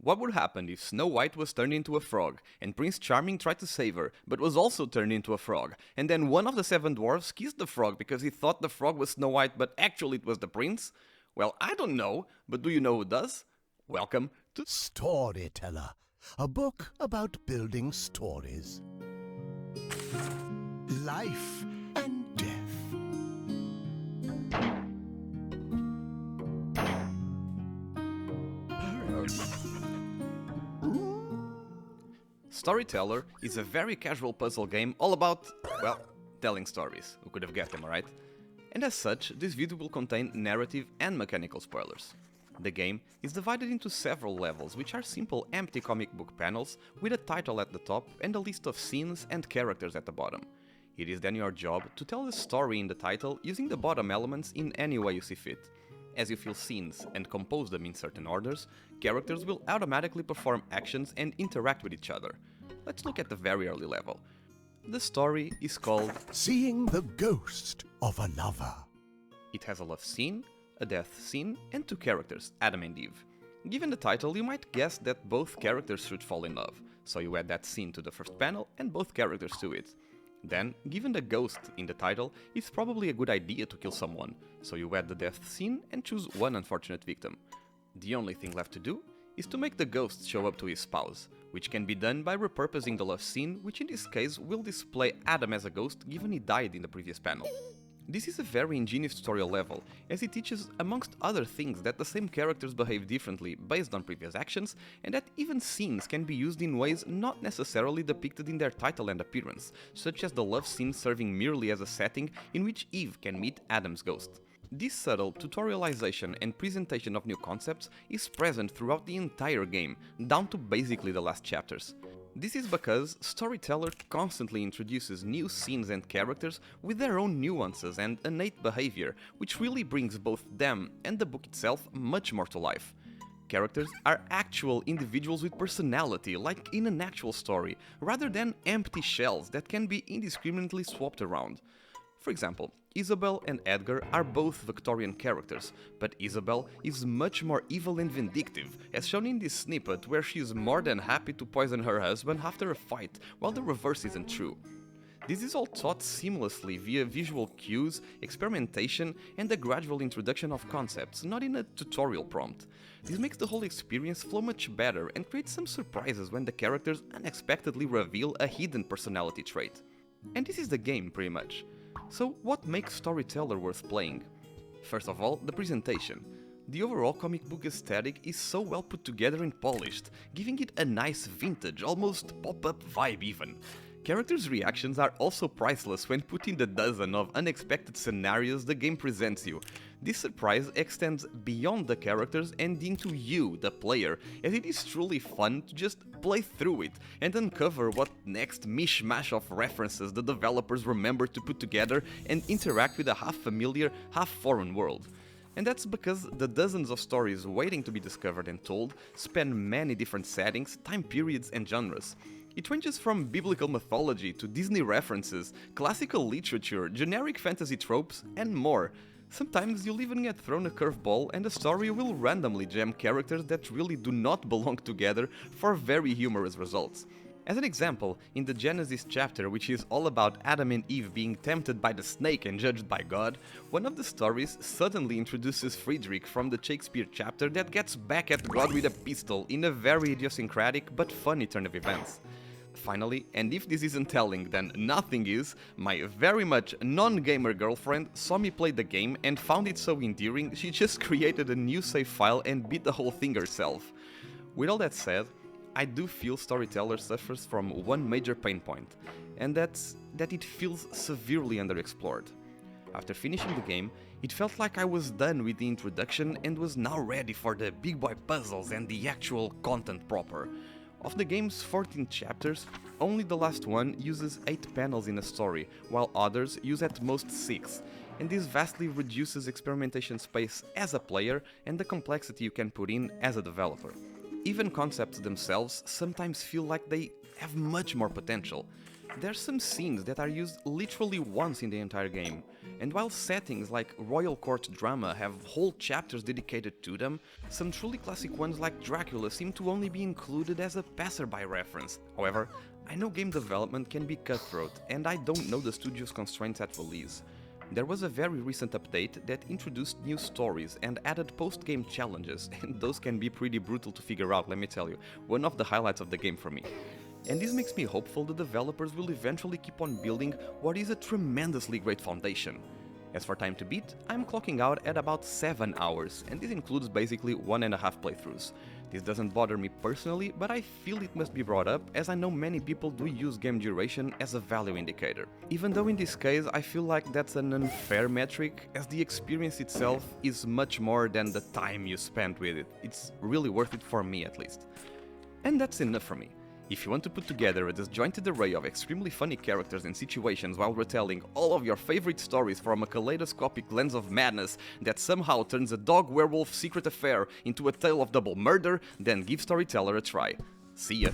What would happen if Snow White was turned into a frog, and Prince Charming tried to save her, but was also turned into a frog, and then one of the 7 dwarfs kissed the frog because he thought the frog was Snow White, but actually it was the prince? Well, I don't know, but do you know who does? Welcome to Storyteller, a book about building stories. Life and death. Storyteller is a very casual puzzle game all about, well, telling stories. Who could have guessed them, right? And as such, this video will contain narrative and mechanical spoilers. The game is divided into several levels, which are simple empty comic book panels with a title at the top and a list of scenes and characters at the bottom. It is then your job to tell the story in the title using the bottom elements in any way you see fit. As you fill scenes and compose them in certain orders, characters will automatically perform actions and interact with each other. Let's look at the very early level. The story is called Seeing the Ghost of a Lover. It has a love scene, a death scene, and 2 characters, Adam and Eve. Given the title, you might guess that both characters should fall in love, so you add that scene to the first panel and both characters to it. Then, given the ghost in the title, it's probably a good idea to kill someone, so you add the death scene and choose one unfortunate victim. The only thing left to do is to make the ghost show up to his spouse, which can be done by repurposing the love scene, which in this case will display Adam as a ghost given he died in the previous panel. This is a very ingenious tutorial level, as it teaches amongst other things that the same characters behave differently based on previous actions, and that even scenes can be used in ways not necessarily depicted in their title and appearance, such as the love scene serving merely as a setting in which Eve can meet Adam's ghost. This subtle tutorialization and presentation of new concepts is present throughout the entire game, down to basically the last chapters. This is because Storyteller constantly introduces new scenes and characters with their own nuances and innate behavior, which really brings both them and the book itself much more to life. Characters are actual individuals with personality, like in an actual story, rather than empty shells that can be indiscriminately swapped around. For example, Isabel and Edgar are both Victorian characters, but Isabel is much more evil and vindictive, as shown in this snippet where she is more than happy to poison her husband after a fight, while the reverse isn't true. This is all taught seamlessly via visual cues, experimentation, and the gradual introduction of concepts, not in a tutorial prompt. This makes the whole experience flow much better and creates some surprises when the characters unexpectedly reveal a hidden personality trait. And this is the game, pretty much. So what makes Storyteller worth playing? First of all, the presentation. The overall comic book aesthetic is so well put together and polished, giving it a nice vintage, almost pop-up vibe even. Characters' reactions are also priceless when put in the dozen of unexpected scenarios the game presents you. This surprise extends beyond the characters and into you, the player, as it is truly fun to just play through it and uncover what next mishmash of references the developers remember to put together and interact with a half-familiar, half-foreign world. And that's because the dozens of stories waiting to be discovered and told span many different settings, time periods and genres. It ranges from biblical mythology to Disney references, classical literature, generic fantasy tropes, and more. Sometimes you'll even get thrown a curveball and the story will randomly jam characters that really do not belong together for very humorous results. As an example, in the Genesis chapter, which is all about Adam and Eve being tempted by the snake and judged by God, one of the stories suddenly introduces Friedrich from the Shakespeare chapter that gets back at God with a pistol in a very idiosyncratic but funny turn of events. Finally, and if this isn't telling, then nothing is, my very much non-gamer girlfriend saw me play the game and found it so endearing she just created a new save file and beat the whole thing herself. With all that said, I do feel Storyteller suffers from one major pain point, and that's that it feels severely underexplored. After finishing the game, it felt like I was done with the introduction and was now ready for the big boy puzzles and the actual content proper. Of the game's 14 chapters, only the last one uses 8 panels in a story, while others use at most 6, and this vastly reduces experimentation space as a player and the complexity you can put in as a developer. Even concepts themselves sometimes feel like they have much more potential. There's some scenes that are used literally once in the entire game, And while settings like royal court drama have whole chapters dedicated to them, some truly classic ones like Dracula seem to only be included as a passerby reference. However, I know game development can be cutthroat, and I don't know the studio's constraints at release. There was a very recent update that introduced new stories and added post-game challenges, and those can be pretty brutal to figure out, let me tell you, one of the highlights of the game for me. And this makes me hopeful the developers will eventually keep on building what is a tremendously great foundation. As for time to beat, I'm clocking out at about 7 hours, and this includes basically 1.5 playthroughs. This doesn't bother me personally, but I feel it must be brought up as I know many people do use game duration as a value indicator. Even though in this case I feel like that's an unfair metric, as the experience itself is much more than the time you spent with it. It's really worth it for me at least. And that's enough for me. If you want to put together a disjointed array of extremely funny characters and situations while retelling all of your favorite stories from a kaleidoscopic lens of madness that somehow turns a dog-werewolf secret affair into a tale of double murder, then give Storyteller a try. See ya!